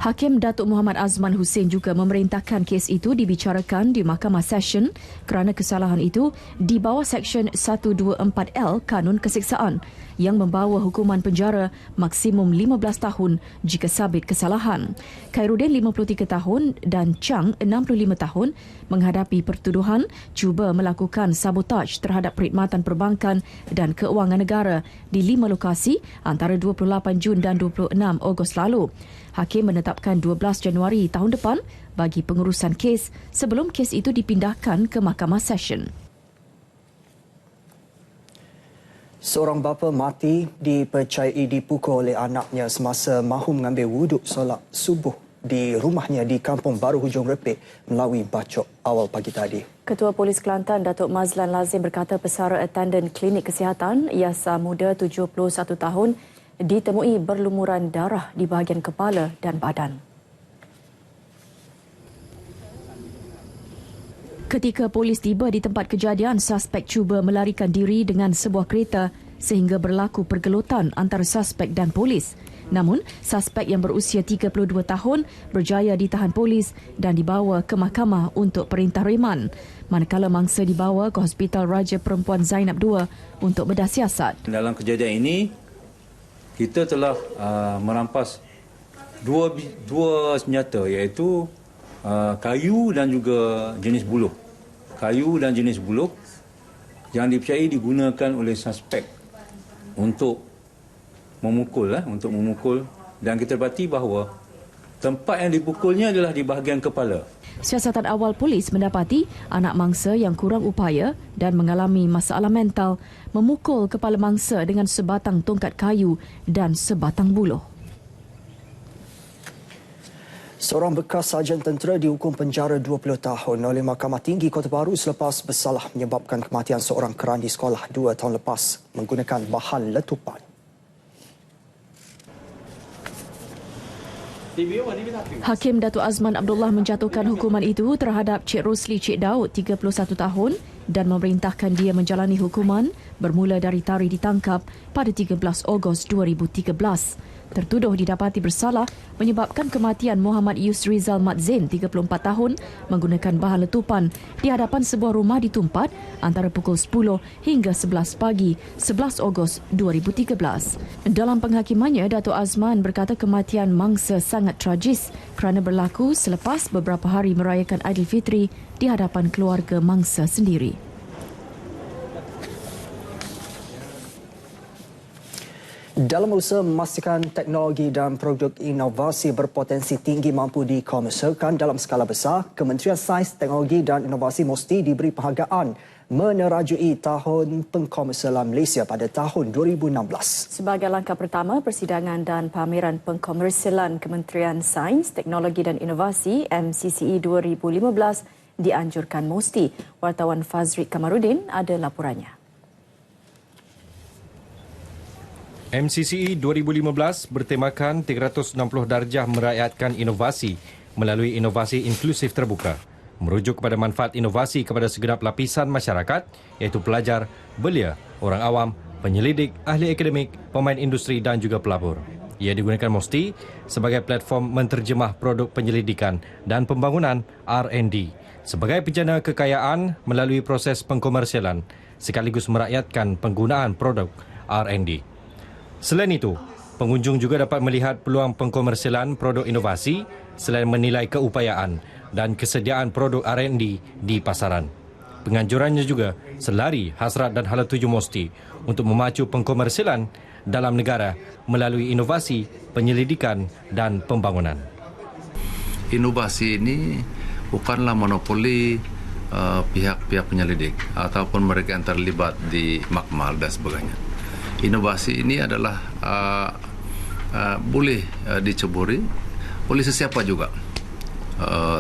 Hakim Datuk Muhammad Azman Hussein juga memerintahkan kes itu dibicarakan di Mahkamah Session kerana kesalahan itu di bawah Seksyen 124L Kanun Keseksaan yang membawa hukuman penjara maksimum 15 tahun jika sabit kesalahan. Khairuddin 53 tahun dan Chang 65 tahun menghadapi pertuduhan cuba melakukan sabotaj terhadap perkhidmatan perbankan dan keuangan negara di 5 lokasi antara 28 Jun dan 26 Ogos lalu. Hakim menetapkan 12 Januari tahun depan bagi pengurusan kes sebelum kes itu dipindahkan ke Mahkamah Session. Seorang bapa mati dipercayai dipukul oleh anaknya semasa mahu mengambil wuduk solat subuh di rumahnya di Kampung Baru Hujung Repik melalui bacok awal pagi tadi. Ketua Polis Kelantan Datuk Mazlan Lazim berkata pesara attendant klinik kesihatan Yasa muda 71 tahun ditemui berlumuran darah di bahagian kepala dan badan. Ketika polis tiba di tempat kejadian, suspek cuba melarikan diri dengan sebuah kereta sehingga berlaku pergelutan antara suspek dan polis. Namun, suspek yang berusia 32 tahun berjaya ditahan polis dan dibawa ke mahkamah untuk perintah reman. Manakala mangsa dibawa ke Hospital Raja Perempuan Zainab II untuk bedah siasat. Dalam kejadian ini, kita telah merampas dua senjata iaitu kayu dan juga jenis buluh. Kayu dan jenis buluh yang dipercayai digunakan oleh suspek untuk memukul dan kita dapati bahawa tempat yang dipukulnya adalah di bahagian kepala. Siasatan awal polis mendapati anak mangsa yang kurang upaya dan mengalami masalah mental memukul kepala mangsa dengan sebatang tongkat kayu dan sebatang buluh. Seorang bekas sarjan tentera dihukum penjara 20 tahun oleh Mahkamah Tinggi Kota Baru selepas bersalah menyebabkan kematian seorang keran di sekolah 2 tahun lepas menggunakan bahan letupan. Hakim Datuk Azman Abdullah menjatuhkan hukuman itu terhadap Cik Rosli Cik Daud 31 tahun dan memerintahkan dia menjalani hukuman bermula dari tarikh ditangkap pada 13 Ogos 2013. Tertuduh didapati bersalah menyebabkan kematian Muhammad Yusrizal Mat Zain 34 tahun menggunakan bahan letupan di hadapan sebuah rumah di Tumpat antara pukul 10 hingga 11 pagi 11 Ogos 2013. Dalam penghakimannya, Datuk Azman berkata kematian mangsa sangat tragis kerana berlaku selepas beberapa hari merayakan Aidilfitri di hadapan keluarga mangsa sendiri. Dalam usaha memastikan teknologi dan produk inovasi berpotensi tinggi mampu dikomersialkan dalam skala besar, Kementerian Sains, Teknologi dan Inovasi mesti diberi penghargaan menerajui Tahun Pengkomersialan Malaysia pada tahun 2016. Sebagai langkah pertama, persidangan dan pameran pengkomersialan Kementerian Sains, Teknologi dan Inovasi MCCE 2015 dianjurkan Mosti. Wartawan Fazri Kamarudin ada laporannya. MCCE 2015 bertemakan 360 darjah merakyatkan inovasi melalui inovasi inklusif terbuka. Merujuk kepada manfaat inovasi kepada segenap lapisan masyarakat iaitu pelajar, belia, orang awam, penyelidik, ahli akademik, pemain industri dan juga pelabur. Ia digunakan Mosti sebagai platform menterjemah produk penyelidikan dan pembangunan R&D sebagai penjana kekayaan melalui proses pengkomersialan sekaligus merakyatkan penggunaan produk R&D. Selain itu, pengunjung juga dapat melihat peluang pengkomersialan produk inovasi selain menilai keupayaan dan kesediaan produk R&D di pasaran. Penganjurannya juga selari hasrat dan hala tuju Mosti untuk memacu pengkomersialan dalam negara melalui inovasi, penyelidikan dan pembangunan. Inovasi ini bukanlah monopoli pihak-pihak penyelidik ataupun mereka yang terlibat di makmal dan sebagainya. Inovasi ini adalah boleh diceburi oleh sesiapa juga,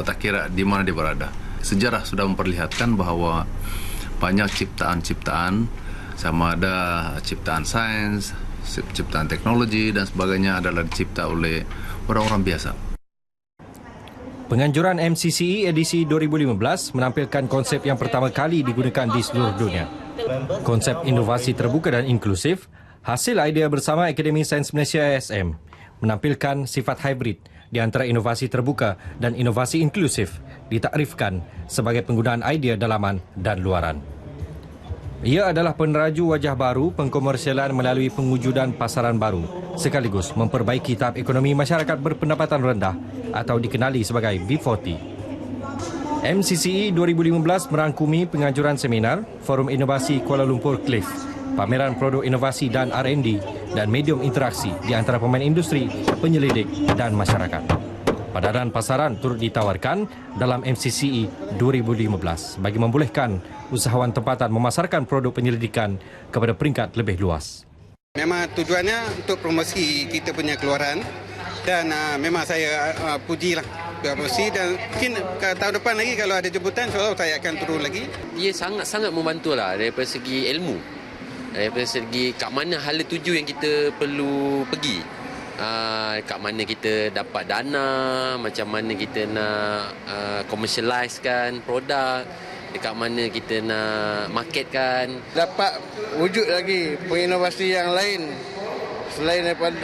tak kira di mana dia berada. Sejarah sudah memperlihatkan bahawa banyak ciptaan-ciptaan, sama ada ciptaan sains, ciptaan teknologi dan sebagainya adalah dicipta oleh orang-orang biasa. Penganjuran MCCE edisi 2015 menampilkan konsep yang pertama kali digunakan di seluruh dunia. Konsep inovasi terbuka dan inklusif, hasil idea bersama Akademi Sains Malaysia ASM, menampilkan sifat hybrid di antara inovasi terbuka dan inovasi inklusif ditakrifkan sebagai penggunaan idea dalaman dan luaran. Ia adalah peneraju wajah baru pengkomersialan melalui pengujudan pasaran baru sekaligus memperbaiki tahap ekonomi masyarakat berpendapatan rendah atau dikenali sebagai B40. MCCE 2015 merangkumi penganjuran seminar Forum Inovasi Kuala Lumpur Cliff, pameran produk inovasi dan R&D dan medium interaksi di antara pemain industri, penyelidik dan masyarakat. Padanan pasaran turut ditawarkan dalam MCCE 2015 bagi membolehkan usahawan tempatan memasarkan produk penyelidikan kepada peringkat lebih luas. Memang tujuannya untuk promosi kita punya keluaran dan memang saya pujilah promosi dan mungkin tahun depan lagi kalau ada jemputan insya-Allah saya akan turun lagi. Dia sangat-sangat membantulah daripada segi ilmu. Daripada segi kat mana hala tuju yang kita perlu pergi. Kat mana kita dapat dana, macam mana kita nak commercializekan produk, dekat mana kita nak marketkan. Dapat wujud lagi penginovasi yang lain selain daripada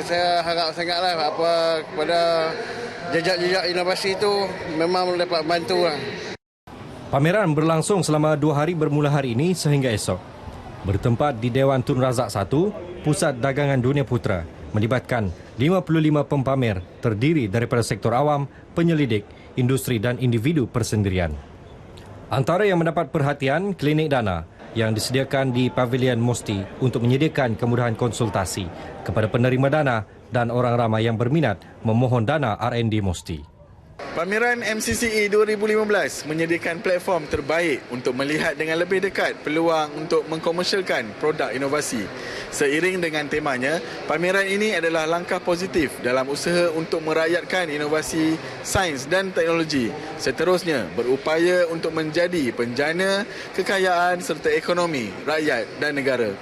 saya harap sangatlah apa kepada jejak-jejak inovasi itu memang dapat bantulah. Pameran berlangsung selama 2 hari bermula hari ini sehingga esok. Bertempat di Dewan Tun Razak 1, Pusat Dagangan Dunia Putra, melibatkan 55 pempamer terdiri daripada sektor awam, penyelidik, industri dan individu persendirian. Antara yang mendapat perhatian, klinik dana yang disediakan di Pavilion Mosti untuk menyediakan kemudahan konsultasi kepada penerima dana dan orang ramai yang berminat memohon dana R&D Mosti. Pameran MCCE 2015 menyediakan platform terbaik untuk melihat dengan lebih dekat peluang untuk mengkomersialkan produk inovasi. Seiring dengan temanya, pameran ini adalah langkah positif dalam usaha untuk merakyatkan inovasi sains dan teknologi. Seterusnya, berupaya untuk menjadi penjana kekayaan serta ekonomi rakyat dan negara.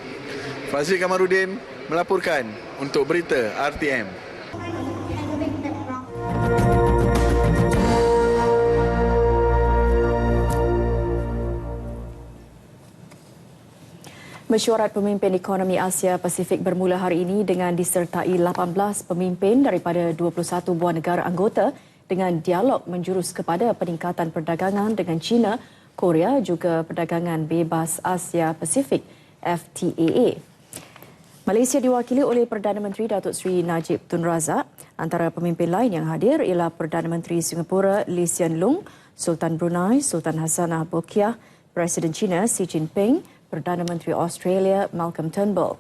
Fazri Kamarudin melaporkan untuk Berita RTM. Mesyuarat Pemimpin Ekonomi Asia Pasifik bermula hari ini dengan disertai 18 pemimpin daripada 21 buah negara anggota dengan dialog menjurus kepada peningkatan perdagangan dengan China, Korea juga perdagangan bebas Asia Pasifik FTAA. Malaysia diwakili oleh Perdana Menteri Datuk Seri Najib Tun Razak. Antara pemimpin lain yang hadir ialah Perdana Menteri Singapura Lee Hsien Loong, Sultan Brunei Sultan Hassanah Bolkiah, Presiden China Xi Jinping, Perdana Menteri Australia Malcolm Turnbull.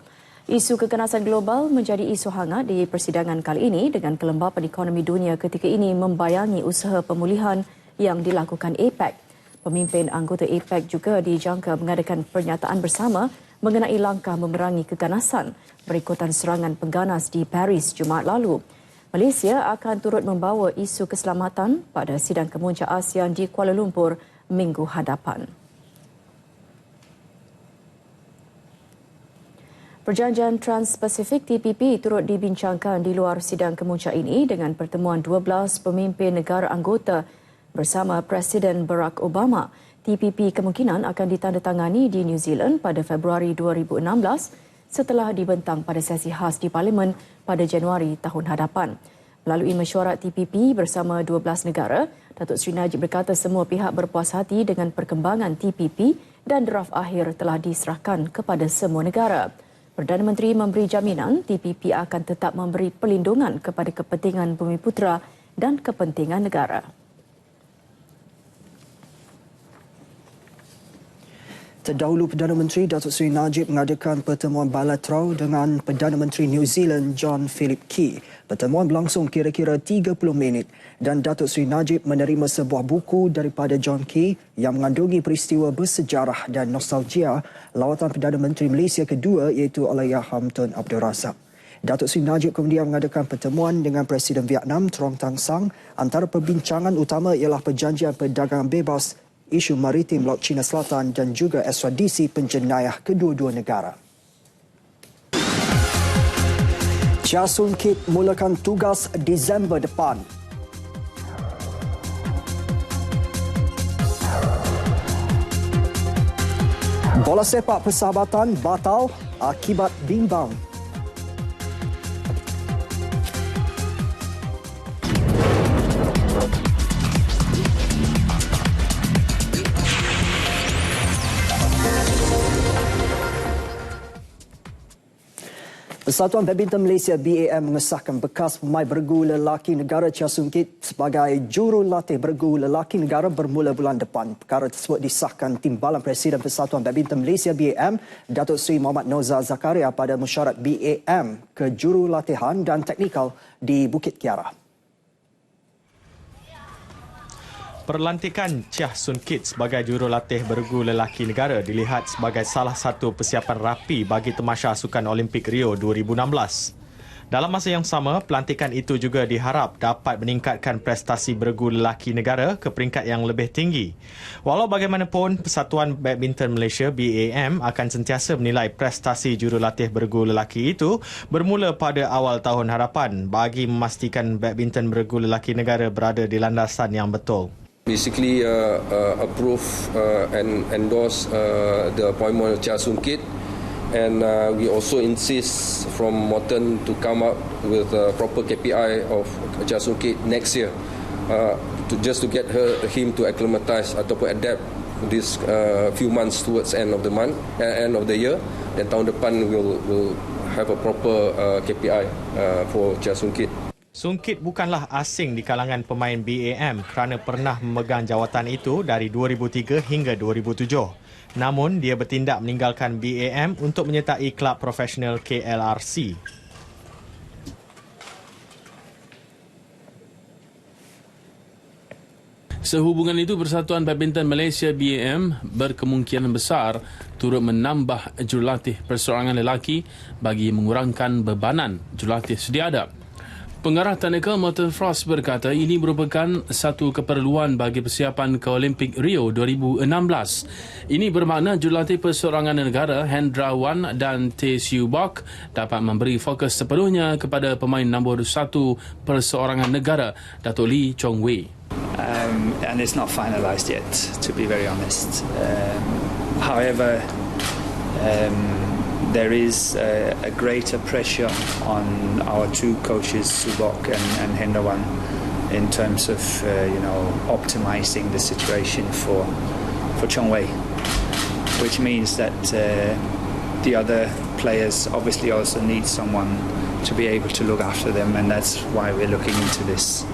Isu keganasan global menjadi isu hangat di persidangan kali ini dengan kelembapan ekonomi dunia ketika ini membayangi usaha pemulihan yang dilakukan APEC. Pemimpin anggota APEC juga dijangka mengadakan pernyataan bersama mengenai langkah memerangi keganasan berikutan serangan pengganas di Paris Jumaat lalu. Malaysia akan turut membawa isu keselamatan pada sidang kemuncak ASEAN di Kuala Lumpur minggu hadapan. Perjanjian Trans-Pasifik TPP turut dibincangkan di luar sidang kemuncak ini dengan pertemuan 12 pemimpin negara anggota bersama Presiden Barack Obama. TPP kemungkinan akan ditandatangani di New Zealand pada Februari 2016 setelah dibentang pada sesi khas di Parlimen pada Januari tahun hadapan. Melalui mesyuarat TPP bersama 12 negara, Datuk Seri Najib berkata semua pihak berpuas hati dengan perkembangan TPP dan draft akhir telah diserahkan kepada semua negara. Perdana Menteri memberi jaminan TPP akan tetap memberi perlindungan kepada kepentingan Bumiputera dan kepentingan negara. Terdahulu Perdana Menteri Datuk Seri Najib mengadakan pertemuan bilateral dengan Perdana Menteri New Zealand John Philip Key. Pertemuan berlangsung kira-kira 30 minit dan Datuk Seri Najib menerima sebuah buku daripada John Key yang mengandungi peristiwa bersejarah dan nostalgia lawatan Perdana Menteri Malaysia kedua iaitu Allahyarham Tun Abdul Razak. Datuk Seri Najib kemudian mengadakan pertemuan dengan Presiden Vietnam Trong Tan Sang. Antara perbincangan utama ialah perjanjian perdagangan bebas, isu maritim Laut Cina Selatan dan juga ekstradisi penjenayah kedua-dua negara. Chia Soon Kit mulakan tugas Disember depan. Bola sepak persahabatan batal akibat bimbang. Persatuan Badminton Malaysia BAM mengesahkan bekas pemain bergu lelaki negara Chia Soon Kit sebagai jurulatih bergu lelaki negara bermula bulan depan. Perkara tersebut disahkan Timbalan Presiden Persatuan Badminton Malaysia BAM, Datuk Seri Muhammad Nozar Zakaria pada mesyuarat BAM kejurulatihan dan teknikal di Bukit Kiara. Perlantikan Chia Soon Kit sebagai jurulatih bergu lelaki negara dilihat sebagai salah satu persiapan rapi bagi tamasya sukan Olimpik Rio 2016. Dalam masa yang sama, pelantikan itu juga diharap dapat meningkatkan prestasi bergu lelaki negara ke peringkat yang lebih tinggi. Walau bagaimanapun, Persatuan Badminton Malaysia BAM akan sentiasa menilai prestasi jurulatih bergu lelaki itu bermula pada awal tahun hadapan bagi memastikan badminton bergu lelaki negara berada di landasan yang betul. Basically approve and endorse the appointment of Chia Soon Kit, and we also insist from Morton to come up with a proper KPI of Chia Soon Kit next year, to get him to acclimatise ataupun adapt this few months towards end of the year. Dan tahun depan we'll have a proper KPI for Chia Soon Kit. Soon Kit bukanlah asing di kalangan pemain BAM kerana pernah memegang jawatan itu dari 2003 hingga 2007. Namun, dia bertindak meninggalkan BAM untuk menyertai kelab profesional KLRC. Sehubungan itu, Persatuan Badminton Malaysia BAM berkemungkinan besar turut menambah jurulatih perseorangan lelaki bagi mengurangkan bebanan jurulatih sedia ada. Pengarah teknikal Morton Frost berkata ini merupakan satu keperluan bagi persiapan ke Olimpik Rio 2016. Ini bermakna jurulatih perseorangan negara Hendra Wan dan Tay Siu Bok dapat memberi fokus sepenuhnya kepada pemain nombor 1 perseorangan negara, Datuk Lee Chong Wei. And it's not finalised yet, to be very honest. However, there is a greater pressure on our two coaches, Subok and Hendawan, in terms of optimising the situation for Chong Wei, which means that the other players obviously also need someone to be able to look after them, and that's why we're looking into this.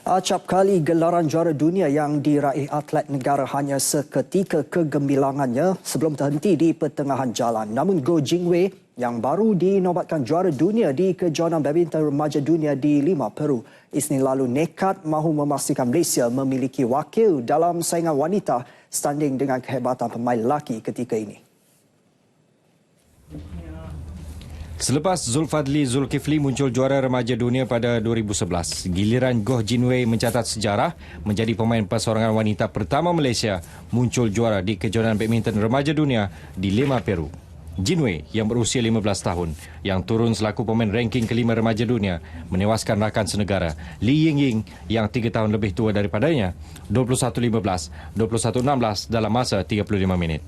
Acap kali gelaran juara dunia yang diraih atlet negara hanya seketika kegemilangannya sebelum terhenti di pertengahan jalan. Namun Goh Jingwei yang baru dinobatkan juara dunia di kejohanan badminton remaja dunia di Lima, Peru, Isnin lalu nekat mahu memastikan Malaysia memiliki wakil dalam saingan wanita standing dengan kehebatan pemain lelaki ketika ini. Selepas Zulfadli Zulkifli muncul juara remaja dunia pada 2011, giliran Goh Jin Wei mencatat sejarah menjadi pemain perseorangan wanita pertama Malaysia muncul juara di kejohanan badminton remaja dunia di Lima, Peru. Jin Wei yang berusia 15 tahun yang turun selaku pemain ranking kelima remaja dunia menewaskan rakan senegara Li Yingying yang 3 tahun lebih tua daripadanya 21-15, 21-16 dalam masa 35 minit.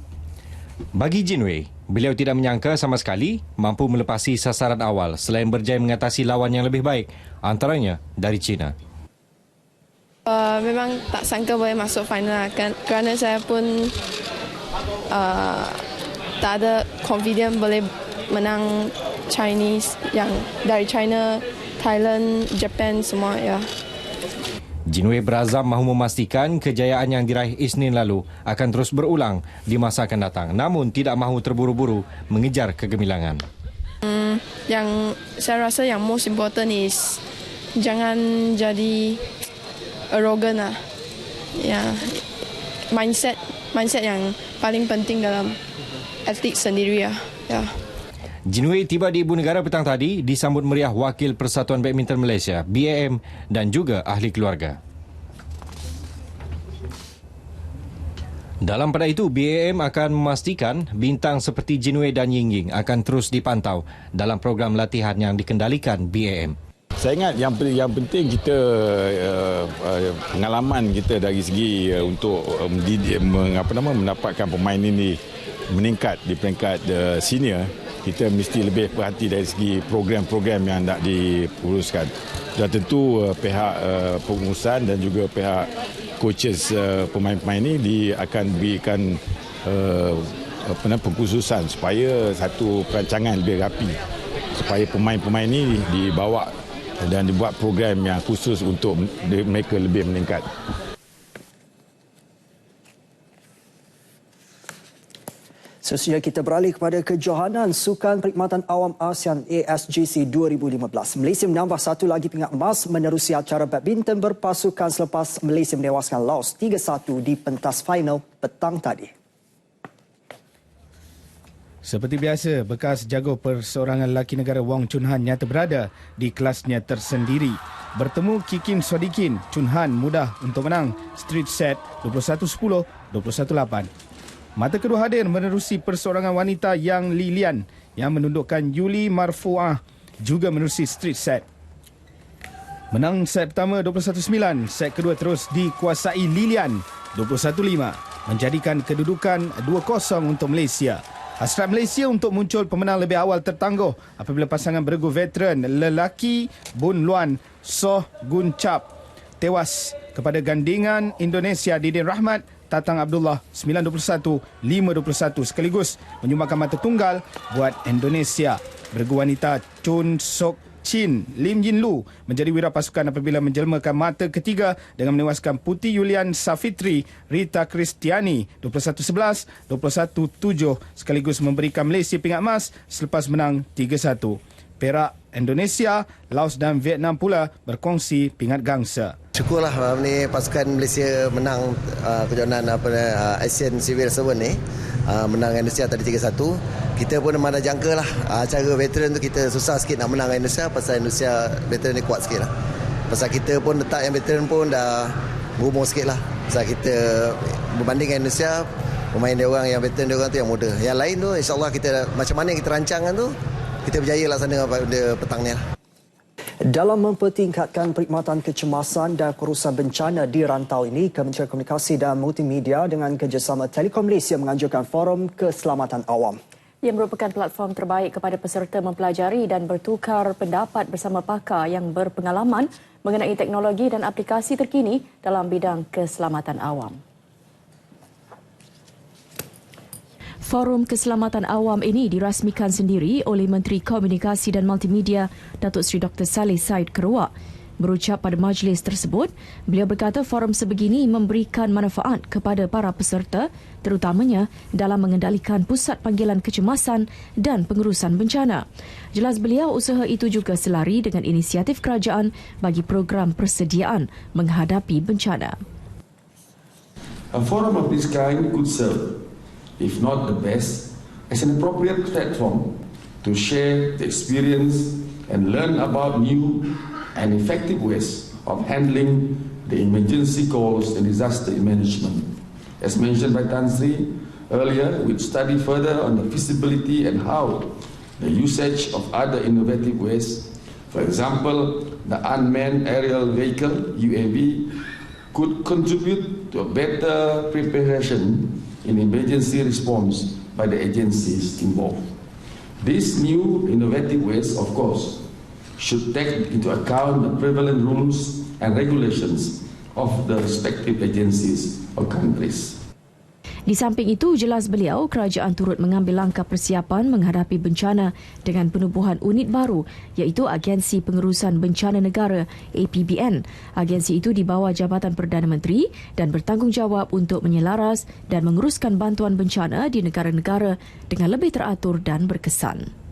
Bagi Jin Wei, beliau tidak menyangka sama sekali mampu melepasi sasaran awal selain berjaya mengatasi lawan yang lebih baik, antaranya dari China. Memang tak sangka boleh masuk final kerana saya pun tak ada confident boleh menang Chinese yang dari China, Thailand, Japan semua ya. Jin Wei berazam mahu memastikan kejayaan yang diraih Isnin lalu akan terus berulang di masa akan datang, namun tidak mahu terburu-buru mengejar kegemilangan. Yang saya rasa yang most important is jangan jadi arrogant lah. Ya, mindset yang paling penting dalam atlet sendiri ya. Ya. Jin Wei tiba di Ibu Negara petang tadi disambut meriah Wakil Persatuan Badminton Malaysia, BAM dan juga ahli keluarga. Dalam pada itu, BAM akan memastikan bintang seperti Jin Wei dan Yingying akan terus dipantau dalam program latihan yang dikendalikan BAM. Saya ingat yang penting kita pengalaman kita dari segi untuk mendapatkan pemain ini meningkat di peringkat senior. Kita mesti lebih perhati dari segi program-program yang nak diuruskan. Dan tentu pihak pengurusan dan juga pihak coaches pemain-pemain ini akan berikan pengkhususan supaya satu perancangan lebih rapi. Supaya pemain-pemain ini dibawa dan dibuat program yang khusus untuk mereka lebih meningkat. Seterusnya kita beralih kepada kejohanan Sukan Perkhidmatan Awam ASEAN ASGC 2015. Malaysia menambah satu lagi pingat emas menerusi acara badminton berpasukan selepas Malaysia menewaskan Laos 3-1 di pentas final petang tadi. Seperti biasa, bekas jago perseorangan lelaki negara Wong Chun Han nyata berada di kelasnya tersendiri. Bertemu Kikin Sodikin, Chun Han mudah untuk menang straight set 21-10, 21-8. Mata kedua hadir menerusi perseorangan wanita Yang Lilian yang menundukkan Yuli Marfuah juga menerusi straight set. Menang set pertama 21-9, set kedua terus dikuasai Lilian 21-5, menjadikan kedudukan 2-0 untuk Malaysia. Hasrat Malaysia untuk muncul pemenang lebih awal tertangguh apabila pasangan beregu veteran lelaki Bun Luan Soh Gun Chap tewas kepada gandingan Indonesia Didin Rahmat Tatang Abdullah 9-21, 5-21 sekaligus menyumbangkan mata tunggal buat Indonesia. Beregu wanita Chun Sok Chin Lim Jin Lu menjadi wira pasukan apabila menjelmakan mata ketiga dengan menewaskan Putih Yulian Safitri Rita Kristiani 21-11, 21-7 sekaligus memberikan Malaysia pingat emas selepas menang 3-1. Perak, Indonesia, Laos dan Vietnam pula berkongsi pingat gangsa. Syukurlah ni pasukan Malaysia menang kejohanan Asian Civil Servant ni, menang Indonesia tadi 3-1. Kita pun mana jangka lah cara veteran tu kita susah sikit nak menang Indonesia pasal Indonesia veteran ni kuat sikit lah. Pasal kita pun letak yang veteran pun dah berumur sikit lah. Pasal kita berbanding dengan Indonesia, pemain dia orang yang veteran dia orang tu yang muda. Yang lain tu insyaAllah kita macam mana yang kita rancangkan tu kita berjaya laksana pada petang ni lah. Dalam mempertingkatkan perkhidmatan kecemasan dan kerusakan bencana di rantau ini, Kementerian Komunikasi dan Multimedia dengan kerjasama Telekom Malaysia menganjurkan Forum Keselamatan Awam. Ia merupakan platform terbaik kepada peserta mempelajari dan bertukar pendapat bersama pakar yang berpengalaman mengenai teknologi dan aplikasi terkini dalam bidang keselamatan awam. Forum Keselamatan Awam ini dirasmikan sendiri oleh Menteri Komunikasi dan Multimedia Datuk Seri Dr. Saleh Said Keruak. Berucap pada majlis tersebut, beliau berkata forum sebegini memberikan manfaat kepada para peserta terutamanya dalam mengendalikan pusat panggilan kecemasan dan pengurusan bencana. Jelas beliau usaha itu juga selari dengan inisiatif kerajaan bagi program persediaan menghadapi bencana. A forum of this kind could serve, if not the best, as an appropriate platform to share the experience and learn about new and effective ways of handling the emergency calls and disaster management. As mentioned by Tan Sri earlier, we'll study further on the feasibility and how the usage of other innovative ways, for example, the unmanned aerial vehicle UAV, could contribute to a better preparation in emergency response by the agencies involved. These new innovative ways, of course, should take into account the prevalent rules and regulations of the respective agencies or countries. Di samping itu, jelas beliau, kerajaan turut mengambil langkah persiapan menghadapi bencana dengan penubuhan unit baru iaitu Agensi Pengurusan Bencana Negara APBN. Agensi itu di bawah Jabatan Perdana Menteri dan bertanggungjawab untuk menyelaras dan menguruskan bantuan bencana di negara-negara dengan lebih teratur dan berkesan.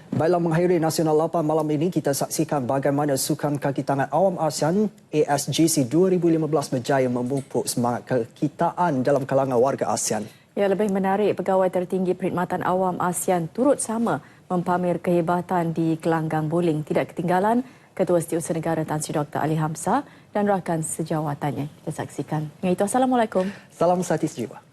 Baiklah, mengakhiri Nasional 8 malam ini, kita saksikan bagaimana Sukan Kaki Tangan Awam ASEAN ASGC 2015 berjaya memupuk semangat kekitaan dalam kalangan warga ASEAN. Ya, lebih menarik, pegawai tertinggi Perkhidmatan Awam ASEAN turut sama mempamer kehebatan di gelanggang bowling. Tidak ketinggalan Ketua Setiausaha Negara Tan Sri Dr. Ali Hamzah dan rakan sejawatannya. Kita saksikan. Dengan itu, Assalamualaikum. Salam sehati sejiwa.